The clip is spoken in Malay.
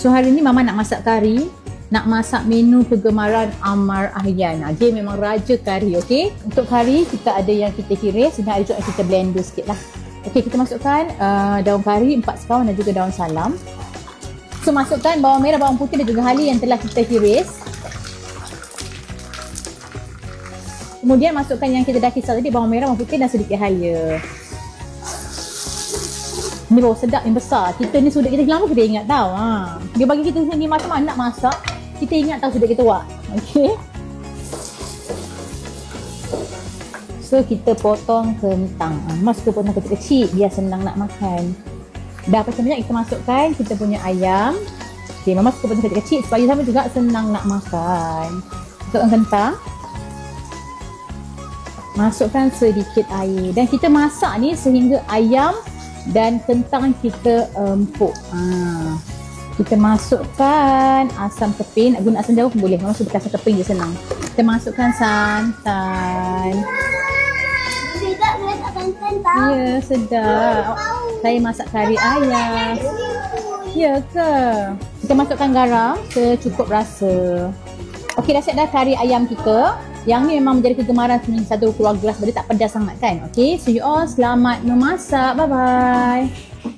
So hari ni Mama nak masak kari, nak masak menu kegemaran Ammar Ahyan. Dia memang raja kari, okey. Untuk kari kita ada yang kita hiris dan ada juga yang kita blender sikit lah. Okey, kita masukkan daun kari 4 sekawan dan juga daun salam. So masukkan bawang merah, bawang putih dan juga halia yang telah kita hiris. Kemudian masukkan yang kita dah kisar tadi, bawang merah, bawang putih dan sedikit halia. Ni bau sedap yang besar. Kita ni sudut kita lama kita ingat tahu. Dia bagi kita sendiri macam mana nak masak, kita ingat tahu sudut kita buat. Okey. So kita potong kentang. Mas kita potong kecil-kecil biar senang nak makan. Dah macam banyak kita masukkan kita punya ayam. Okey, Mama suka potong kecil-kecil supaya sama juga senang nak makan. Masukkan kentang. Masukkan sedikit air dan kita masak ni sehingga ayam dan kentang kita empuk. Kita masukkan asam keping. Nak guna asam jawa pun boleh. Mama suka asam keping je senang. Kita masukkan santan. Sedap masak santan tau. Ya, sedap. Saya masak kari ayam. Ya ke? Kita masukkan garam secukup rasa. Okey, dah siap dah kari ayam kita. Yang ni memang menjadi kegemaran satu keluarga sebab dia tak pedas sangat kan. Okey, so you all selamat memasak. Bye bye.